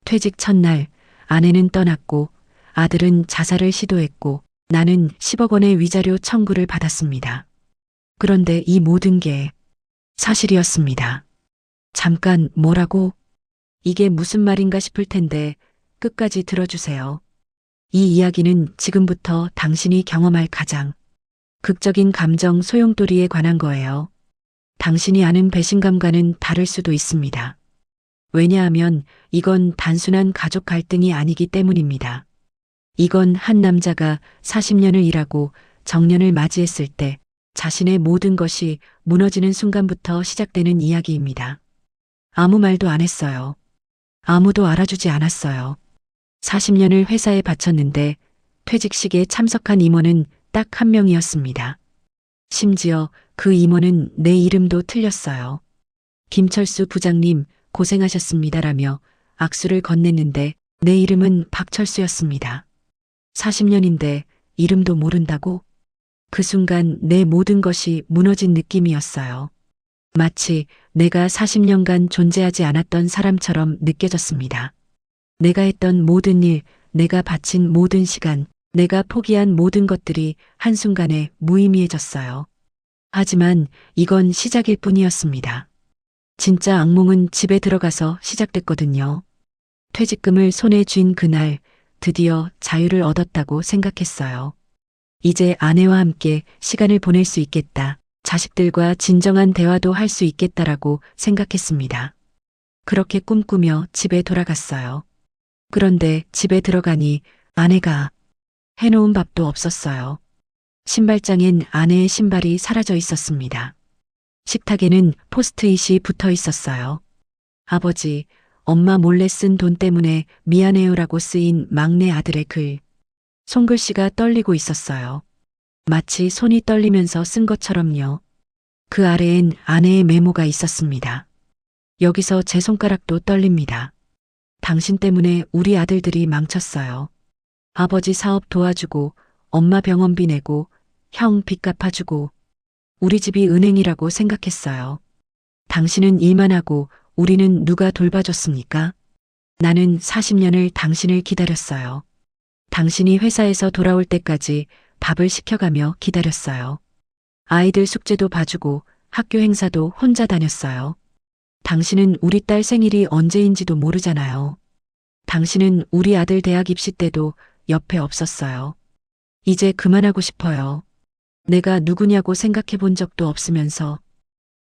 퇴직 첫날 아내는 떠났고 아들은 자살을 시도했고 나는 10억 원의 위자료 청구를 받았습니다. 그런데 이 모든 게 사실이었습니다. 잠깐 뭐라고? 이게 무슨 말인가 싶을 텐데 끝까지 들어주세요. 이 이야기는 지금부터 당신이 경험할 가장 극적인 감정 소용돌이에 관한 거예요. 당신이 아는 배신감과는 다를 수도 있습니다. 왜냐하면 이건 단순한 가족 갈등이 아니기 때문입니다. 이건 한 남자가 40년을 일하고 정년을 맞이했을 때 자신의 모든 것이 무너지는 순간부터 시작되는 이야기입니다. 아무 말도 안 했어요. 아무도 알아주지 않았어요. 40년을 회사에 바쳤는데 퇴직식에 참석한 임원은 딱 한 명이었습니다. 심지어 그 임원은 내 이름도 틀렸어요. 김철수 부장님 고생하셨습니다라며 악수를 건넸는데 내 이름은 박철수였습니다. 40년인데 이름도 모른다고? 그 순간 내 모든 것이 무너진 느낌이었어요. 마치 내가 40년간 존재하지 않았던 사람처럼 느껴졌습니다. 내가 했던 모든 일, 내가 바친 모든 시간, 내가 포기한 모든 것들이 한순간에 무의미해졌어요. 하지만 이건 시작일 뿐이었습니다. 진짜 악몽은 집에 들어가서 시작됐거든요. 퇴직금을 손에 쥔 그날 드디어 자유를 얻었다고 생각했어요. 이제 아내와 함께 시간을 보낼 수 있겠다. 자식들과 진정한 대화도 할 수 있겠다라고 생각했습니다. 그렇게 꿈꾸며 집에 돌아갔어요. 그런데 집에 들어가니 아내가 해놓은 밥도 없었어요. 신발장엔 아내의 신발이 사라져 있었습니다. 식탁에는 포스트잇이 붙어 있었어요. 아버지, 엄마 몰래 쓴 돈 때문에 미안해요라고 쓰인 막내 아들의 글. 손글씨가 떨리고 있었어요. 마치 손이 떨리면서 쓴 것처럼요. 그 아래엔 아내의 메모가 있었습니다. 여기서 제 손가락도 떨립니다. 당신 때문에 우리 아들들이 망쳤어요. 아버지 사업 도와주고, 엄마 병원비 내고, 형 빚 갚아주고, 우리 집이 은행이라고 생각했어요. 당신은 일만 하고 우리는 누가 돌봐줬습니까? 나는 40년을 당신을 기다렸어요. 당신이 회사에서 돌아올 때까지 밥을 시켜가며 기다렸어요. 아이들 숙제도 봐주고 학교 행사도 혼자 다녔어요. 당신은 우리 딸 생일이 언제인지도 모르잖아요. 당신은 우리 아들 대학 입시 때도 옆에 없었어요. 이제 그만하고 싶어요. 내가 누구냐고 생각해 본 적도 없으면서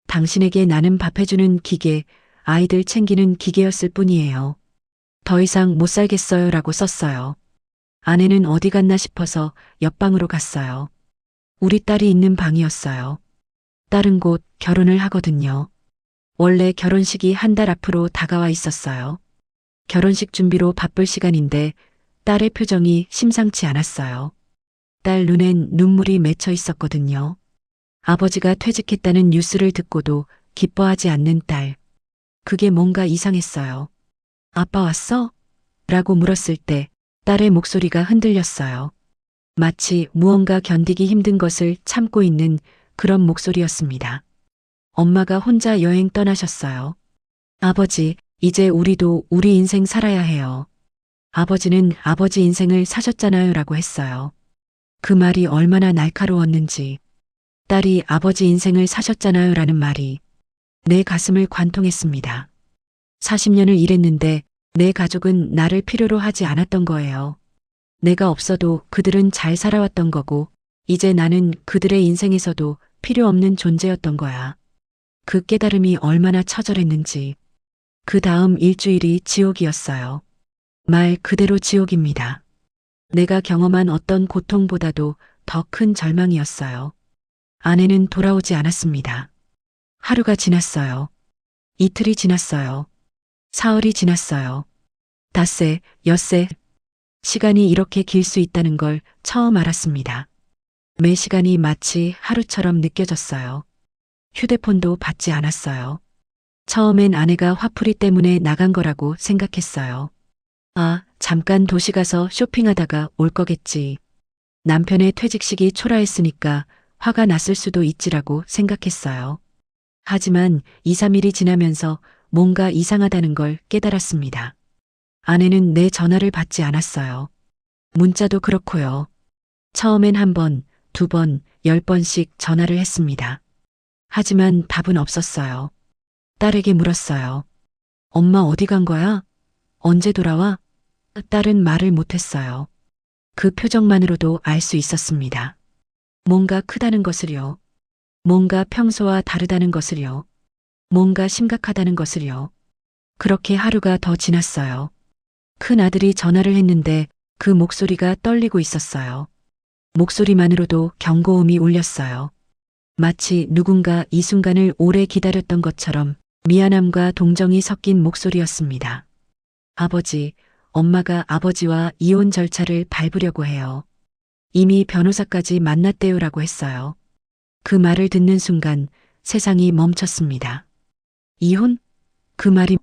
당신에게 나는 밥 해주는 기계, 아이들 챙기는 기계였을 뿐이에요. 더 이상 못 살겠어요 라고 썼어요. 아내는 어디 갔나 싶어서 옆방으로 갔어요. 우리 딸이 있는 방이었어요. 딸은 곧 결혼을 하거든요. 원래 결혼식이 한 달 앞으로 다가와 있었어요. 결혼식 준비로 바쁠 시간인데 딸의 표정이 심상치 않았어요. 딸 눈엔 눈물이 맺혀 있었거든요. 아버지가 퇴직했다는 뉴스를 듣고도 기뻐하지 않는 딸. 그게 뭔가 이상했어요. 아빠 왔어? 라고 물었을 때 딸의 목소리가 흔들렸어요. 마치 무언가 견디기 힘든 것을 참고 있는 그런 목소리였습니다. 엄마가 혼자 여행 떠나셨어요. 아버지, 이제 우리도 우리 인생 살아야 해요. 아버지는 아버지 인생을 사셨잖아요 라고 했어요. 그 말이 얼마나 날카로웠는지. 딸이 아버지 인생을 사셨잖아요 라는 말이 내 가슴을 관통했습니다. 40년을 일했는데 내 가족은 나를 필요로 하지 않았던 거예요. 내가 없어도 그들은 잘 살아왔던 거고 이제 나는 그들의 인생에서도 필요 없는 존재였던 거야. 그 깨달음이 얼마나 처절했는지. 그 다음 일주일이 지옥이었어요. 말 그대로 지옥입니다. 내가 경험한 어떤 고통보다도 더 큰 절망이었어요. 아내는 돌아오지 않았습니다. 하루가 지났어요. 이틀이 지났어요. 사흘이 지났어요. 닷새, 엿새. 시간이 이렇게 길 수 있다는 걸 처음 알았습니다. 매 시간이 마치 하루처럼 느껴졌어요. 휴대폰도 받지 않았어요. 처음엔 아내가 화풀이 때문에 나간 거라고 생각했어요. 아, 잠깐 도시 가서 쇼핑하다가 올 거겠지. 남편의 퇴직식이 초라했으니까 화가 났을 수도 있지라고 생각했어요. 하지만 2, 3일이 지나면서 뭔가 이상하다는 걸 깨달았습니다. 아내는 내 전화를 받지 않았어요. 문자도 그렇고요. 처음엔 한 번, 두 번, 10번씩 전화를 했습니다. 하지만 답은 없었어요. 딸에게 물었어요. 엄마 어디 간 거야? 언제 돌아와? 딸은 말을 못했어요. 그 표정만으로도 알 수 있었습니다. 뭔가 크다는 것을요. 뭔가 평소와 다르다는 것을요. 뭔가 심각하다는 것을요. 그렇게 하루가 더 지났어요. 큰 아들이 전화를 했는데 그 목소리가 떨리고 있었어요. 목소리만으로도 경고음이 울렸어요. 마치 누군가 이 순간을 오래 기다렸던 것처럼 미안함과 동정이 섞인 목소리였습니다. 아버지, 엄마가 아버지와 이혼 절차를 밟으려고 해요. 이미 변호사까지 만났대요라고 했어요. 그 말을 듣는 순간 세상이 멈췄습니다. 이혼? 그 말이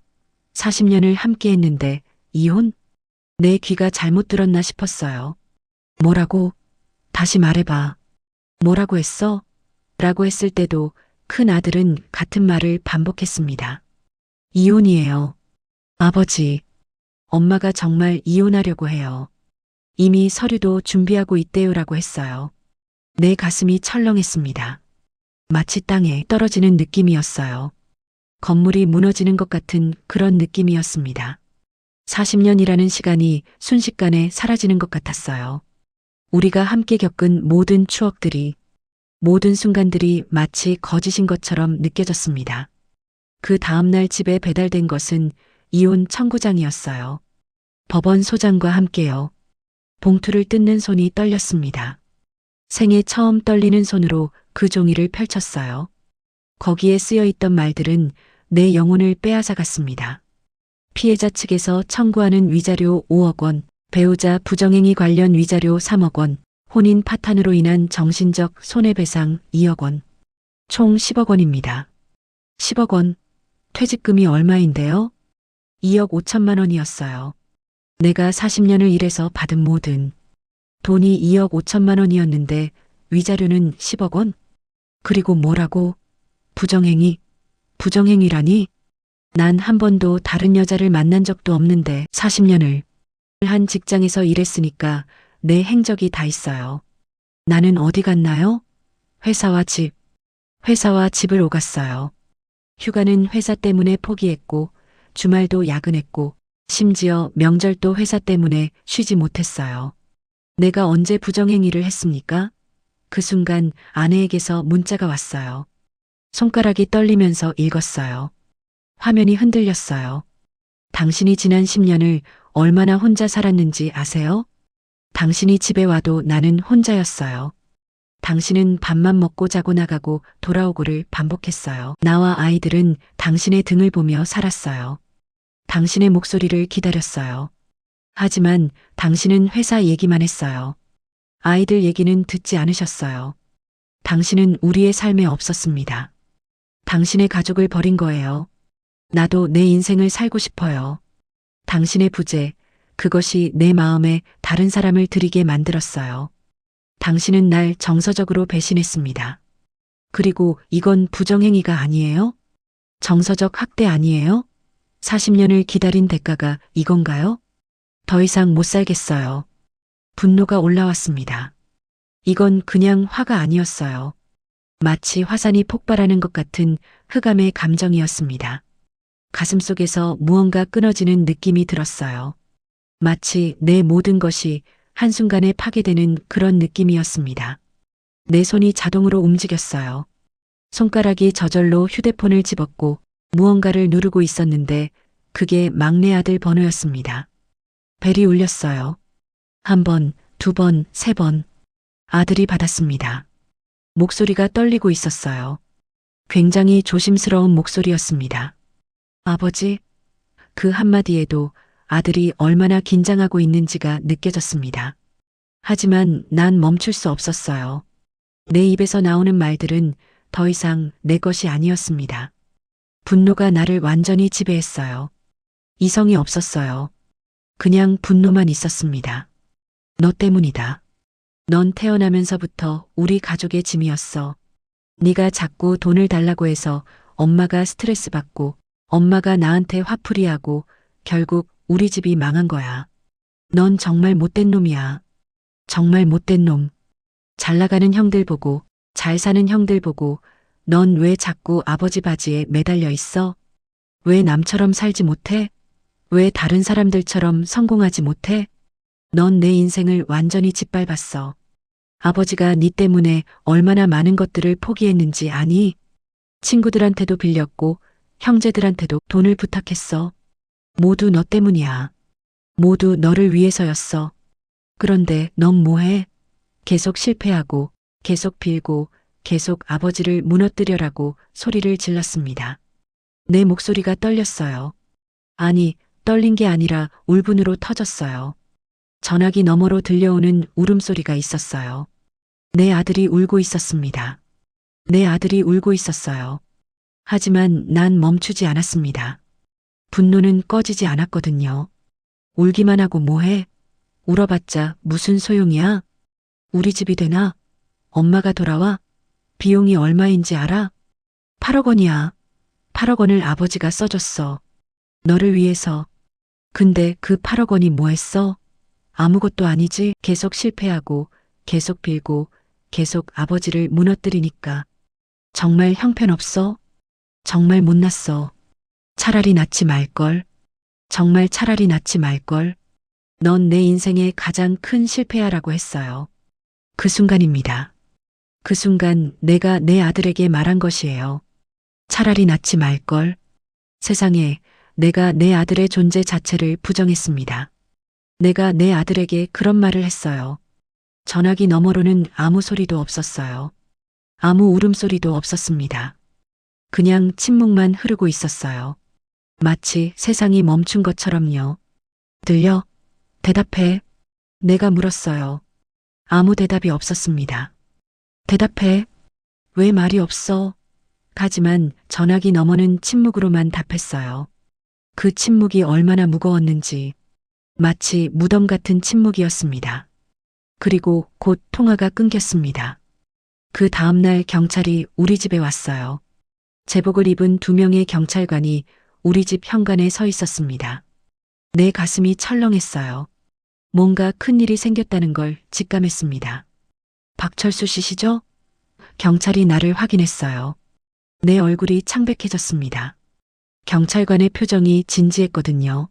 40년을 함께 했는데 이혼? 내 귀가 잘못 들었나 싶었어요. 뭐라고? 다시 말해봐. 뭐라고 했어? 라고 했을 때도 큰 아들은 같은 말을 반복했습니다. 이혼이에요. 아버지, 엄마가 정말 이혼하려고 해요. 이미 서류도 준비하고 있대요라고 했어요. 내 가슴이 철렁했습니다. 마치 땅에 떨어지는 느낌이었어요. 건물이 무너지는 것 같은 그런 느낌이었습니다. 40년이라는 시간이 순식간에 사라지는 것 같았어요. 우리가 함께 겪은 모든 추억들이, 모든 순간들이 마치 거짓인 것처럼 느껴졌습니다. 그 다음날 집에 배달된 것은 이혼 청구장이었어요. 법원 소장과 함께요. 봉투를 뜯는 손이 떨렸습니다. 생애 처음 떨리는 손으로 그 종이를 펼쳤어요. 거기에 쓰여 있던 말들은 내 영혼을 빼앗아갔습니다. 피해자 측에서 청구하는 위자료 5억 원, 배우자 부정행위 관련 위자료 3억 원, 혼인 파탄으로 인한 정신적 손해배상 2억 원, 총 10억 원입니다. 10억 원, 퇴직금이 얼마인데요? 2억 5천만 원이었어요. 내가 40년을 일해서 받은 모든 돈이 2억 5천만 원이었는데 위자료는 10억 원? 그리고 뭐라고? 부정행위? 부정행위라니? 난 한 번도 다른 여자를 만난 적도 없는데 40년을 한 직장에서 일했으니까 내 행적이 다 있어요. 나는 어디 갔나요? 회사와 집. 회사와 집을 오갔어요. 휴가는 회사 때문에 포기했고 주말도 야근했고 심지어 명절도 회사 때문에 쉬지 못했어요. 내가 언제 부정행위를 했습니까? 그 순간 아내에게서 문자가 왔어요. 손가락이 떨리면서 읽었어요. 화면이 흔들렸어요. 당신이 지난 10년을 얼마나 혼자 살았는지 아세요? 당신이 집에 와도 나는 혼자였어요. 당신은 밥만 먹고 자고 나가고 돌아오고를 반복했어요. 나와 아이들은 당신의 등을 보며 살았어요. 당신의 목소리를 기다렸어요. 하지만 당신은 회사 얘기만 했어요. 아이들 얘기는 듣지 않으셨어요. 당신은 우리의 삶에 없었습니다. 당신의 가족을 버린 거예요. 나도 내 인생을 살고 싶어요. 당신의 부재, 그것이 내 마음에 다른 사람을 들이게 만들었어요. 당신은 날 정서적으로 배신했습니다. 그리고 이건 부정행위가 아니에요? 정서적 학대 아니에요? 40년을 기다린 대가가 이건가요? 더 이상 못 살겠어요. 분노가 올라왔습니다. 이건 그냥 화가 아니었어요. 마치 화산이 폭발하는 것 같은 흑암의 감정이었습니다. 가슴속에서 무언가 끊어지는 느낌이 들었어요. 마치 내 모든 것이 한순간에 파괴되는 그런 느낌이었습니다. 내 손이 자동으로 움직였어요. 손가락이 저절로 휴대폰을 집었고 무언가를 누르고 있었는데 그게 막내 아들 번호였습니다. 벨이 울렸어요. 한 번, 두 번, 세 번. 아들이 받았습니다. 목소리가 떨리고 있었어요. 굉장히 조심스러운 목소리였습니다. 아버지, 그 한마디에도 아들이 얼마나 긴장하고 있는지가 느껴졌습니다. 하지만 난 멈출 수 없었어요. 내 입에서 나오는 말들은 더 이상 내 것이 아니었습니다. 분노가 나를 완전히 지배했어요. 이성이 없었어요. 그냥 분노만 있었습니다. 너 때문이다. 넌 태어나면서부터 우리 가족의 짐이었어. 네가 자꾸 돈을 달라고 해서 엄마가 스트레스 받고 엄마가 나한테 화풀이하고 결국 우리 집이 망한 거야. 넌 정말 못된 놈이야. 정말 못된 놈. 잘 나가는 형들 보고, 잘 사는 형들 보고, 넌 왜 자꾸 아버지 바지에 매달려 있어? 왜 남처럼 살지 못해? 왜 다른 사람들처럼 성공하지 못해? 넌 내 인생을 완전히 짓밟았어. 아버지가 네 때문에 얼마나 많은 것들을 포기했는지 아니? 친구들한테도 빌렸고, 형제들한테도 돈을 부탁했어. 모두 너 때문이야. 모두 너를 위해서였어. 그런데 넌 뭐해? 계속 실패하고, 계속 빌고, 계속 아버지를 무너뜨려라고 소리를 질렀습니다. 내 목소리가 떨렸어요. 아니, 떨린 게 아니라 울분으로 터졌어요. 전화기 너머로 들려오는 울음소리가 있었어요. 내 아들이 울고 있었습니다. 내 아들이 울고 있었어요. 하지만 난 멈추지 않았습니다. 분노는 꺼지지 않았거든요. 울기만 하고 뭐해? 울어봤자 무슨 소용이야? 우리 집이 되나? 엄마가 돌아와? 비용이 얼마인지 알아? 8억 원이야. 8억 원을 아버지가 써줬어. 너를 위해서. 근데 그 8억 원이 뭐 했어? 아무것도 아니지. 계속 실패하고, 계속 빌고, 계속 아버지를 무너뜨리니까. 정말 형편없어? 정말 못났어. 차라리 낳지 말걸. 정말 차라리 낳지 말걸. 넌 내 인생의 가장 큰 실패야라고 했어요. 그 순간입니다. 그 순간 내가 내 아들에게 말한 것이에요. 차라리 낳지 말걸. 세상에 내가 내 아들의 존재 자체를 부정했습니다. 내가 내 아들에게 그런 말을 했어요. 전화기 너머로는 아무 소리도 없었어요. 아무 울음소리도 없었습니다. 그냥 침묵만 흐르고 있었어요. 마치 세상이 멈춘 것처럼요. 들려? 대답해. 내가 물었어요. 아무 대답이 없었습니다. 대답해. 왜 말이 없어? 하지만 전화기 너머는 침묵으로만 답했어요. 그 침묵이 얼마나 무거웠는지 마치 무덤 같은 침묵이었습니다. 그리고 곧 통화가 끊겼습니다. 그 다음날 경찰이 우리 집에 왔어요. 제복을 입은 2명의 경찰관이 우리 집 현관에 서 있었습니다. 내 가슴이 철렁했어요. 뭔가 큰일이 생겼다는 걸 직감했습니다. 박철수 씨시죠? 경찰이 나를 확인했어요. 내 얼굴이 창백해졌습니다. 경찰관의 표정이 진지했거든요.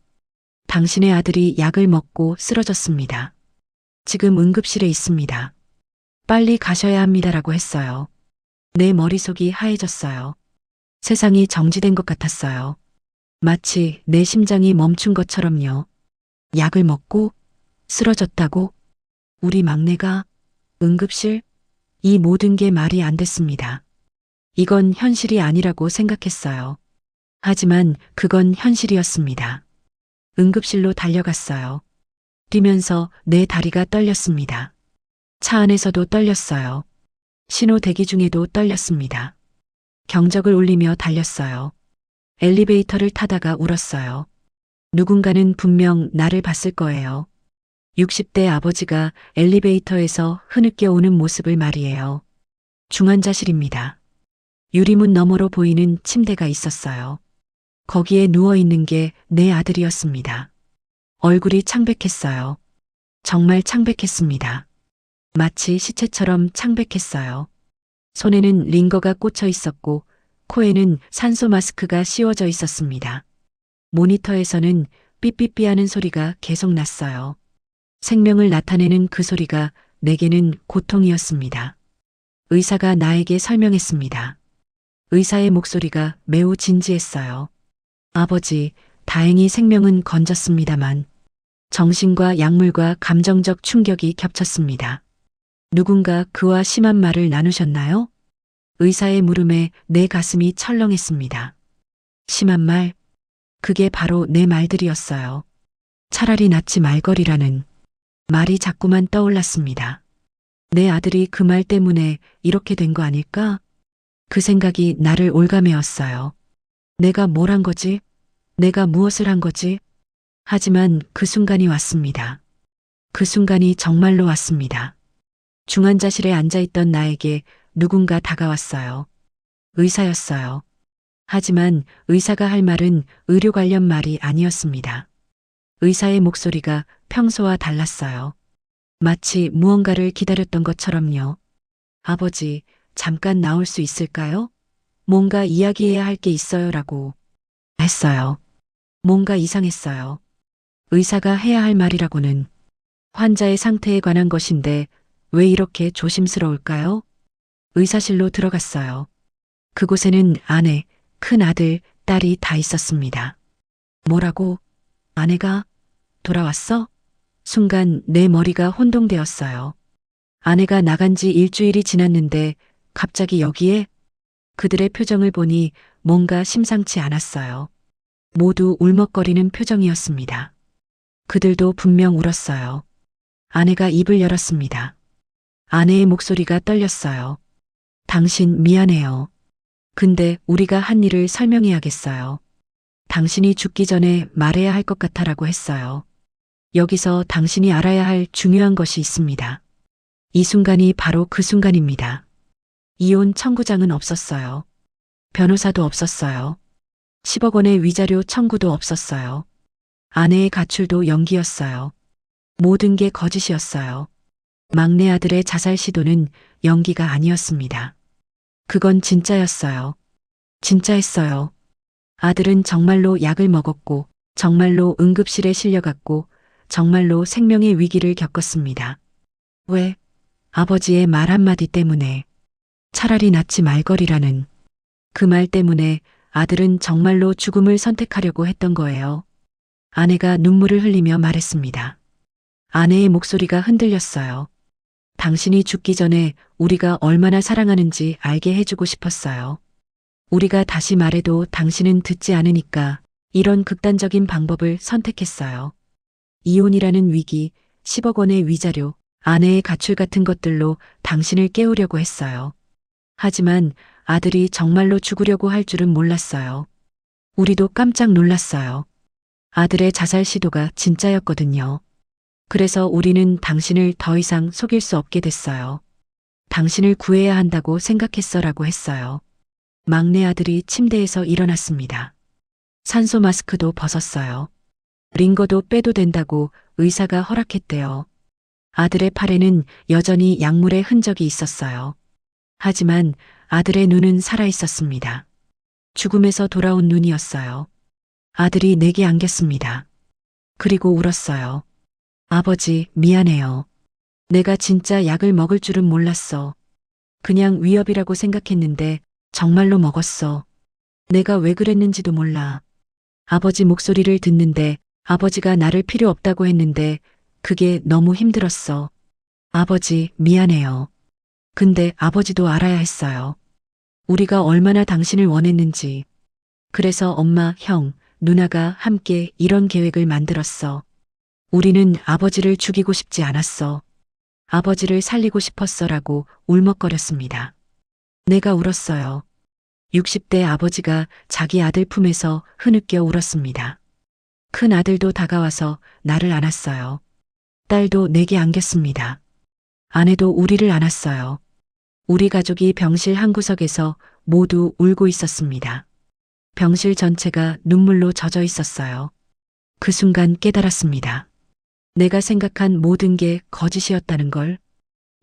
당신의 아들이 약을 먹고 쓰러졌습니다. 지금 응급실에 있습니다. 빨리 가셔야 합니다라고 했어요. 내 머릿속이 하얘졌어요. 세상이 정지된 것 같았어요. 마치 내 심장이 멈춘 것처럼요. 약을 먹고 쓰러졌다고? 우리 막내가 응급실? 이 모든 게 말이 안 됐습니다. 이건 현실이 아니라고 생각했어요. 하지만 그건 현실이었습니다. 응급실로 달려갔어요. 뛰면서 내 다리가 떨렸습니다. 차 안에서도 떨렸어요. 신호 대기 중에도 떨렸습니다. 경적을 울리며 달렸어요. 엘리베이터를 타다가 울었어요. 누군가는 분명 나를 봤을 거예요. 60대 아버지가 엘리베이터에서 흐느껴 오는 모습을 말이에요. 중환자실입니다. 유리문 너머로 보이는 침대가 있었어요. 거기에 누워있는 게 내 아들이었습니다. 얼굴이 창백했어요. 정말 창백했습니다. 마치 시체처럼 창백했어요. 손에는 링거가 꽂혀 있었고 코에는 산소 마스크가 씌워져 있었습니다. 모니터에서는 삐삐삐하는 소리가 계속 났어요. 생명을 나타내는 그 소리가 내게는 고통이었습니다. 의사가 나에게 설명했습니다. 의사의 목소리가 매우 진지했어요. 아버지, 다행히 생명은 건졌습니다만 정신과 약물과 감정적 충격이 겹쳤습니다. 누군가 그와 심한 말을 나누셨나요? 의사의 물음에 내 가슴이 철렁했습니다. 심한 말? 그게 바로 내 말들이었어요. 차라리 낳지 말거리라는 말이 자꾸만 떠올랐습니다. 내 아들이 그 말 때문에 이렇게 된 거 아닐까? 그 생각이 나를 올가매었어요. 내가 뭘 한 거지? 내가 무엇을 한 거지? 하지만 그 순간이 왔습니다. 그 순간이 정말로 왔습니다. 중환자실에 앉아있던 나에게 누군가 다가왔어요. 의사였어요. 하지만 의사가 할 말은 의료 관련 말이 아니었습니다. 의사의 목소리가 평소와 달랐어요. 마치 무언가를 기다렸던 것처럼요. 아버지, 잠깐 나올 수 있을까요? 뭔가 이야기해야 할 게 있어요라고 했어요. 뭔가 이상했어요. 의사가 해야 할 말이라고는 환자의 상태에 관한 것인데 왜 이렇게 조심스러울까요? 의사실로 들어갔어요. 그곳에는 아내, 큰 아들, 딸이 다 있었습니다. 뭐라고? 아내가 돌아왔어? 순간 내 머리가 혼동되었어요. 아내가 나간 지 일주일이 지났는데 갑자기 여기에? 그들의 표정을 보니 뭔가 심상치 않았어요. 모두 울먹거리는 표정이었습니다. 그들도 분명 울었어요. 아내가 입을 열었습니다. 아내의 목소리가 떨렸어요. 당신 미안해요. 근데 우리가 한 일을 설명해야겠어요. 당신이 죽기 전에 말해야 할 것 같아라고 했어요. 여기서 당신이 알아야 할 중요한 것이 있습니다. 이 순간이 바로 그 순간입니다. 이혼 청구장은 없었어요. 변호사도 없었어요. 10억 원의 위자료 청구도 없었어요. 아내의 가출도 연기였어요. 모든 게 거짓이었어요. 막내 아들의 자살 시도는 연기가 아니었습니다. 그건 진짜였어요. 진짜였어요. 아들은 정말로 약을 먹었고, 정말로 응급실에 실려갔고, 정말로 생명의 위기를 겪었습니다. 왜? 아버지의 말 한마디 때문에. 차라리 낫지 말거리라는 그 말 때문에 아들은 정말로 죽음을 선택하려고 했던 거예요. 아내가 눈물을 흘리며 말했습니다. 아내의 목소리가 흔들렸어요. 당신이 죽기 전에 우리가 얼마나 사랑하는지 알게 해주고 싶었어요. 우리가 다시 말해도 당신은 듣지 않으니까 이런 극단적인 방법을 선택했어요. 이혼이라는 위기, 10억 원의 위자료, 아내의 가출 같은 것들로 당신을 깨우려고 했어요. 하지만 아들이 정말로 죽으려고 할 줄은 몰랐어요. 우리도 깜짝 놀랐어요. 아들의 자살 시도가 진짜였거든요. 그래서 우리는 당신을 더 이상 속일 수 없게 됐어요. 당신을 구해야 한다고 생각했어라고 했어요. 막내 아들이 침대에서 일어났습니다. 산소 마스크도 벗었어요. 링거도 빼도 된다고 의사가 허락했대요. 아들의 팔에는 여전히 약물의 흔적이 있었어요. 하지만 아들의 눈은 살아 있었습니다. 죽음에서 돌아온 눈이었어요. 아들이 내게 안겼습니다. 그리고 울었어요. 아버지, 미안해요. 내가 진짜 약을 먹을 줄은 몰랐어. 그냥 위협이라고 생각했는데 정말로 먹었어. 내가 왜 그랬는지도 몰라. 아버지 목소리를 듣는데 아버지가 나를 필요 없다고 했는데 그게 너무 힘들었어. 아버지, 미안해요. 근데 아버지도 알아야 했어요. 우리가 얼마나 당신을 원했는지. 그래서 엄마, 형, 누나가 함께 이런 계획을 만들었어. 우리는 아버지를 죽이고 싶지 않았어. 아버지를 살리고 싶었어라고 울먹거렸습니다. 내가 울었어요. 60대 아버지가 자기 아들 품에서 흐느껴 울었습니다. 큰 아들도 다가와서 나를 안았어요. 딸도 내게 안겼습니다. 아내도 우리를 안았어요. 우리 가족이 병실 한 구석에서 모두 울고 있었습니다. 병실 전체가 눈물로 젖어 있었어요. 그 순간 깨달았습니다. 내가 생각한 모든 게 거짓이었다는 걸.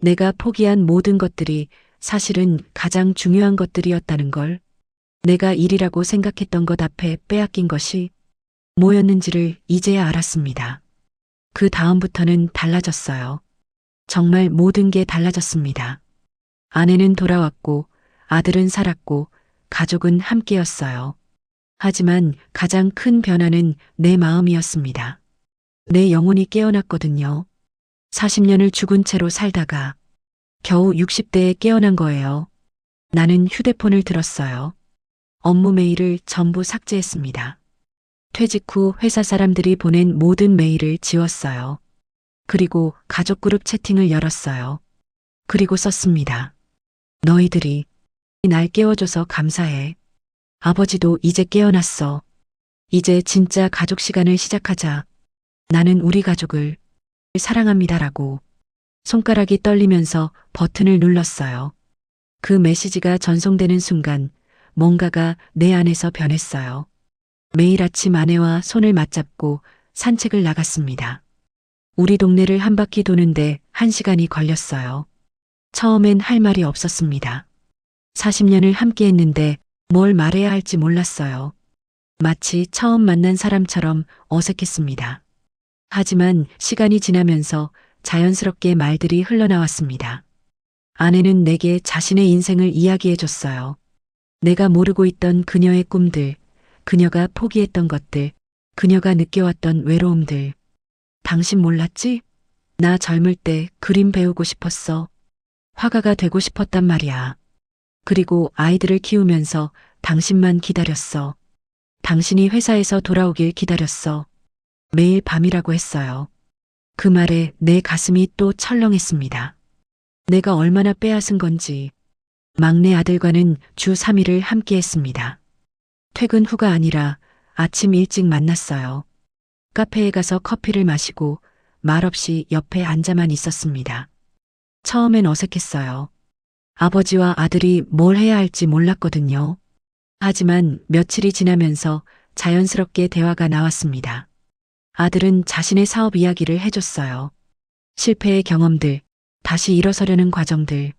내가 포기한 모든 것들이 사실은 가장 중요한 것들이었다는 걸. 내가 일이라고 생각했던 것 앞에 빼앗긴 것이 뭐였는지를 이제야 알았습니다. 그 다음부터는 달라졌어요. 정말 모든 게 달라졌습니다. 아내는 돌아왔고 아들은 살았고 가족은 함께였어요. 하지만 가장 큰 변화는 내 마음이었습니다. 내 영혼이 깨어났거든요. 40년을 죽은 채로 살다가 겨우 60대에 깨어난 거예요. 나는 휴대폰을 들었어요. 업무 메일을 전부 삭제했습니다. 퇴직 후 회사 사람들이 보낸 모든 메일을 지웠어요. 그리고 가족 그룹 채팅을 열었어요. 그리고 썼습니다. 너희들이 날 깨워줘서 감사해. 아버지도 이제 깨어났어. 이제 진짜 가족 시간을 시작하자. 나는 우리 가족을 사랑합니다라고. 손가락이 떨리면서 버튼을 눌렀어요. 그 메시지가 전송되는 순간 뭔가가 내 안에서 변했어요. 매일 아침 아내와 손을 맞잡고 산책을 나갔습니다. 우리 동네를 한 바퀴 도는데 1시간이 걸렸어요. 처음엔 할 말이 없었습니다. 40년을 함께 했는데 뭘 말해야 할지 몰랐어요. 마치 처음 만난 사람처럼 어색했습니다. 하지만 시간이 지나면서 자연스럽게 말들이 흘러나왔습니다. 아내는 내게 자신의 인생을 이야기해 줬어요. 내가 모르고 있던 그녀의 꿈들, 그녀가 포기했던 것들, 그녀가 느껴왔던 외로움들. 당신 몰랐지? 나 젊을 때 그림 배우고 싶었어. 화가가 되고 싶었단 말이야. 그리고 아이들을 키우면서 당신만 기다렸어. 당신이 회사에서 돌아오길 기다렸어. 매일 밤이라고 했어요. 그 말에 내 가슴이 또 철렁했습니다. 내가 얼마나 빼앗은 건지. 막내 아들과는 주 3일을 함께 했습니다. 퇴근 후가 아니라 아침 일찍 만났어요. 카페에 가서 커피를 마시고 말없이 옆에 앉아만 있었습니다. 처음엔 어색했어요. 아버지와 아들이 뭘 해야 할지 몰랐거든요. 하지만 며칠이 지나면서 자연스럽게 대화가 나왔습니다. 아들은 자신의 사업 이야기를 해줬어요. 실패의 경험들, 다시 일어서려는 과정들,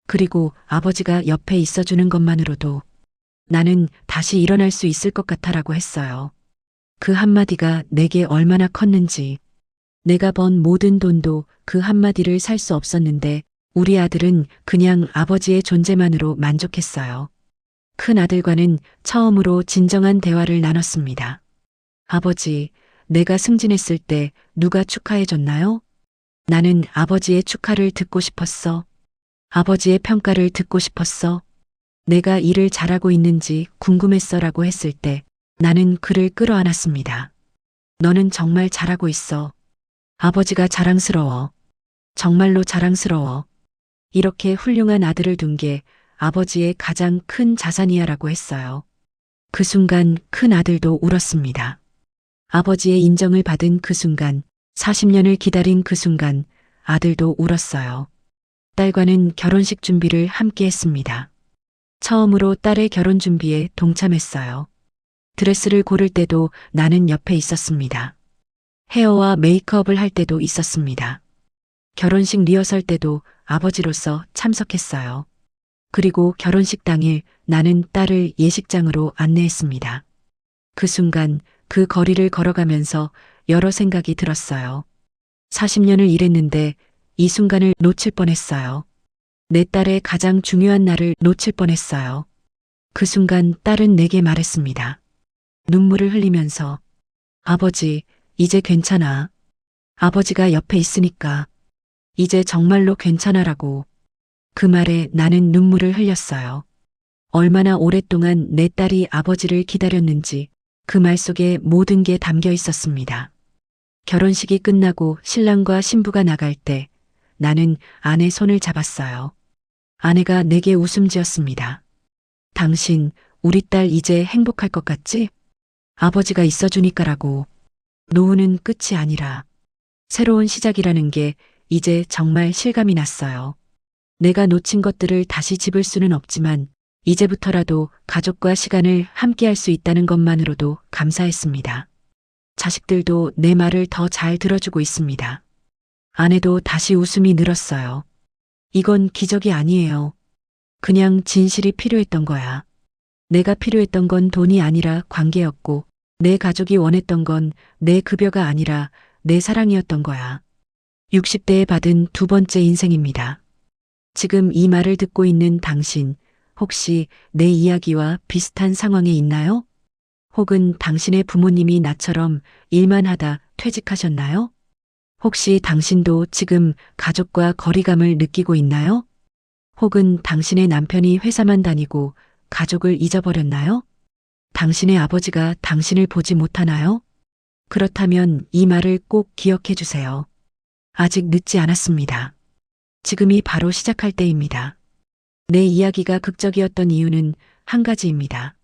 그리고 아버지가 옆에 있어주는 것만으로도 나는 다시 일어날 수 있을 것 같아라고 했어요. 그 한마디가 내게 얼마나 컸는지. 내가 번 모든 돈도 그 한마디를 살 수 없었는데 우리 아들은 그냥 아버지의 존재만으로 만족했어요. 큰 아들과는 처음으로 진정한 대화를 나눴습니다. 아버지, 내가 승진했을 때 누가 축하해 줬나요? 나는 아버지의 축하를 듣고 싶었어. 아버지의 평가를 듣고 싶었어. 내가 일을 잘하고 있는지 궁금했어라고 했을 때 나는 그를 끌어안았습니다. 너는 정말 잘하고 있어. 아버지가 자랑스러워. 정말로 자랑스러워. 이렇게 훌륭한 아들을 둔 게 아버지의 가장 큰 자산이야라고 했어요. 그 순간 큰 아들도 울었습니다. 아버지의 인정을 받은 그 순간, 40년을 기다린 그 순간 아들도 울었어요. 딸과는 결혼식 준비를 함께 했습니다. 처음으로 딸의 결혼 준비에 동참했어요. 드레스를 고를 때도 나는 옆에 있었습니다. 헤어와 메이크업을 할 때도 있었습니다. 결혼식 리허설 때도 아버지로서 참석했어요. 그리고 결혼식 당일 나는 딸을 예식장으로 안내했습니다. 그 순간 그 거리를 걸어가면서 여러 생각이 들었어요. 40년을 일했는데 이 순간을 놓칠 뻔했어요. 내 딸의 가장 중요한 날을 놓칠 뻔했어요. 그 순간 딸은 내게 말했습니다. 눈물을 흘리면서 아버지, 이제 괜찮아. 아버지가 옆에 있으니까. 이제 정말로 괜찮아라고. 그 말에 나는 눈물을 흘렸어요. 얼마나 오랫동안 내 딸이 아버지를 기다렸는지 그 말 속에 모든 게 담겨 있었습니다. 결혼식이 끝나고 신랑과 신부가 나갈 때 나는 아내 손을 잡았어요. 아내가 내게 웃음 지었습니다. 당신, 우리 딸 이제 행복할 것 같지? 아버지가 있어주니까라고. 노후는 끝이 아니라 새로운 시작이라는 게 이제 정말 실감이 났어요. 내가 놓친 것들을 다시 집을 수는 없지만 이제부터라도 가족과 시간을 함께 할 수 있다는 것만으로도 감사했습니다. 자식들도 내 말을 더 잘 들어주고 있습니다. 아내도 다시 웃음이 늘었어요. 이건 기적이 아니에요. 그냥 진실이 필요했던 거야. 내가 필요했던 건 돈이 아니라 관계였고 내 가족이 원했던 건 내 급여가 아니라 내 사랑이었던 거야. 60대에 받은 두 번째 인생입니다. 지금 이 말을 듣고 있는 당신, 혹시 내 이야기와 비슷한 상황에 있나요? 혹은 당신의 부모님이 나처럼 일만 하다 퇴직하셨나요? 혹시 당신도 지금 가족과 거리감을 느끼고 있나요? 혹은 당신의 남편이 회사만 다니고 가족을 잊어버렸나요? 당신의 아버지가 당신을 보지 못하나요? 그렇다면 이 말을 꼭 기억해 주세요. 아직 늦지 않았습니다. 지금이 바로 시작할 때입니다. 내 이야기가 극적이었던 이유는 한 가지입니다.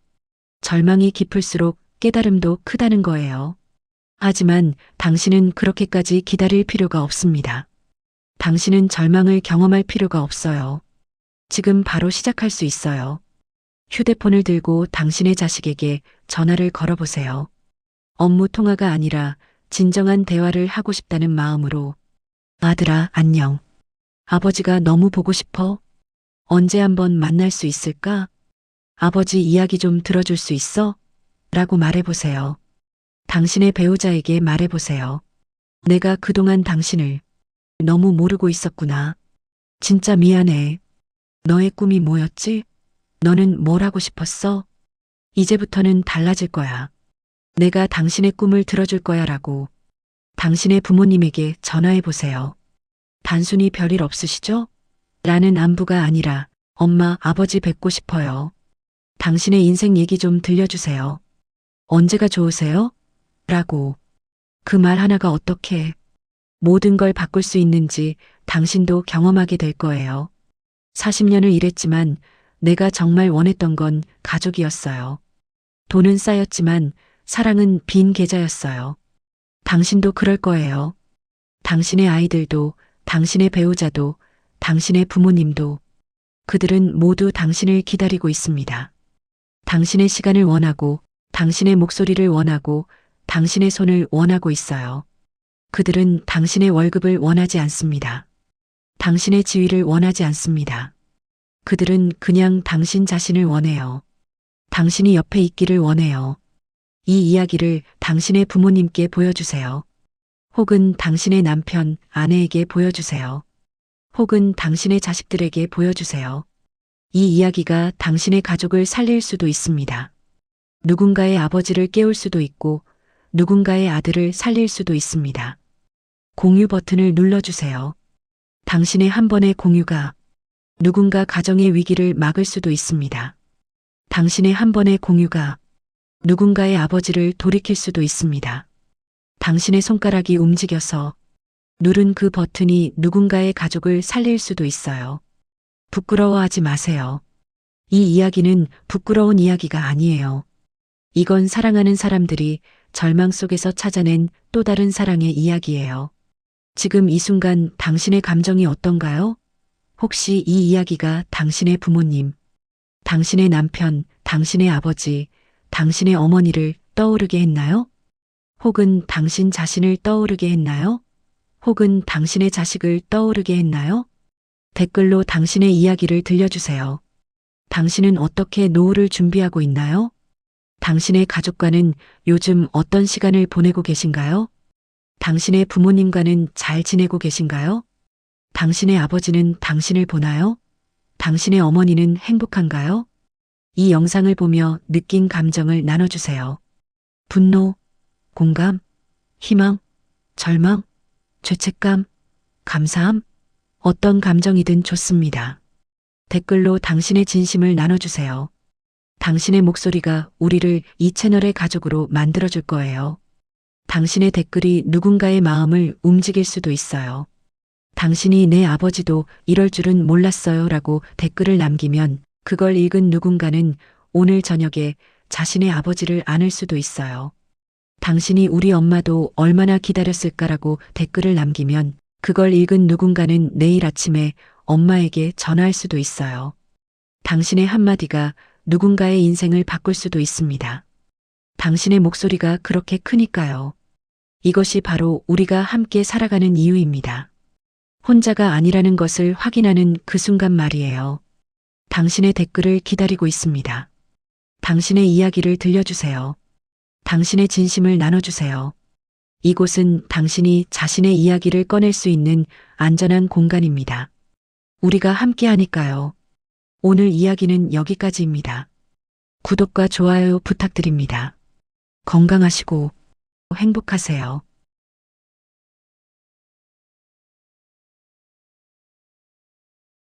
절망이 깊을수록 깨달음도 크다는 거예요. 하지만 당신은 그렇게까지 기다릴 필요가 없습니다. 당신은 절망을 경험할 필요가 없어요. 지금 바로 시작할 수 있어요. 휴대폰을 들고 당신의 자식에게 전화를 걸어보세요. 업무 통화가 아니라 진정한 대화를 하고 싶다는 마음으로 아들아, 안녕. 아버지가 너무 보고 싶어. 언제 한번 만날 수 있을까? 아버지 이야기 좀 들어줄 수 있어? 라고 말해보세요. 당신의 배우자에게 말해보세요. 내가 그동안 당신을 너무 모르고 있었구나. 진짜 미안해. 너의 꿈이 뭐였지? 너는 뭘 하고 싶었어? 이제부터는 달라질 거야. 내가 당신의 꿈을 들어줄 거야 라고 당신의 부모님에게 전화해 보세요. 단순히 별일 없으시죠? 라는 안부가 아니라 엄마, 아버지 뵙고 싶어요. 당신의 인생 얘기 좀 들려주세요. 언제가 좋으세요? 라고. 그 말 하나가 어떻게 모든 걸 바꿀 수 있는지 당신도 경험하게 될 거예요. 40년을 일했지만 내가 정말 원했던 건 가족이었어요. 돈은 쌓였지만 사랑은 빈 계좌였어요. 당신도 그럴 거예요. 당신의 아이들도, 당신의 배우자도, 당신의 부모님도, 그들은 모두 당신을 기다리고 있습니다. 당신의 시간을 원하고, 당신의 목소리를 원하고, 당신의 손을 원하고 있어요. 그들은 당신의 월급을 원하지 않습니다. 당신의 지위를 원하지 않습니다. 그들은 그냥 당신 자신을 원해요. 당신이 옆에 있기를 원해요. 이 이야기를 당신의 부모님께 보여주세요. 혹은 당신의 남편, 아내에게 보여주세요. 혹은 당신의 자식들에게 보여주세요. 이 이야기가 당신의 가족을 살릴 수도 있습니다. 누군가의 아버지를 깨울 수도 있고 누군가의 아들을 살릴 수도 있습니다. 공유 버튼을 눌러주세요. 당신의 한 번의 공유가 누군가 가정의 위기를 막을 수도 있습니다. 당신의 한 번의 공유가 누군가의 아버지를 돌이킬 수도 있습니다. 당신의 손가락이 움직여서 누른 그 버튼이 누군가의 가족을 살릴 수도 있어요. 부끄러워하지 마세요. 이 이야기는 부끄러운 이야기가 아니에요. 이건 사랑하는 사람들이 절망 속에서 찾아낸 또 다른 사랑의 이야기예요. 지금 이 순간 당신의 감정이 어떤가요? 혹시 이 이야기가 당신의 부모님, 당신의 남편, 당신의 아버지, 당신의 어머니를 떠오르게 했나요? 혹은 당신 자신을 떠오르게 했나요? 혹은 당신의 자식을 떠오르게 했나요? 댓글로 당신의 이야기를 들려주세요. 당신은 어떻게 노후를 준비하고 있나요? 당신의 가족과는 요즘 어떤 시간을 보내고 계신가요? 당신의 부모님과는 잘 지내고 계신가요? 당신의 아버지는 당신을 보나요? 당신의 어머니는 행복한가요? 이 영상을 보며 느낀 감정을 나눠주세요. 분노, 공감, 희망, 절망, 죄책감, 감사함, 어떤 감정이든 좋습니다. 댓글로 당신의 진심을 나눠주세요. 당신의 목소리가 우리를 이 채널의 가족으로 만들어줄 거예요. 당신의 댓글이 누군가의 마음을 움직일 수도 있어요. 당신이 내 아버지도 이럴 줄은 몰랐어요 라고 댓글을 남기면 그걸 읽은 누군가는 오늘 저녁에 자신의 아버지를 안을 수도 있어요. 당신이 우리 엄마도 얼마나 기다렸을까라고 댓글을 남기면 그걸 읽은 누군가는 내일 아침에 엄마에게 전화할 수도 있어요. 당신의 한마디가 누군가의 인생을 바꿀 수도 있습니다. 당신의 목소리가 그렇게 크니까요. 이것이 바로 우리가 함께 살아가는 이유입니다. 혼자가 아니라는 것을 확인하는 그 순간 말이에요. 당신의 댓글을 기다리고 있습니다. 당신의 이야기를 들려주세요. 당신의 진심을 나눠주세요. 이곳은 당신이 자신의 이야기를 꺼낼 수 있는 안전한 공간입니다. 우리가 함께 하니까요. 오늘 이야기는 여기까지입니다. 구독과 좋아요 부탁드립니다. 건강하시고 행복하세요.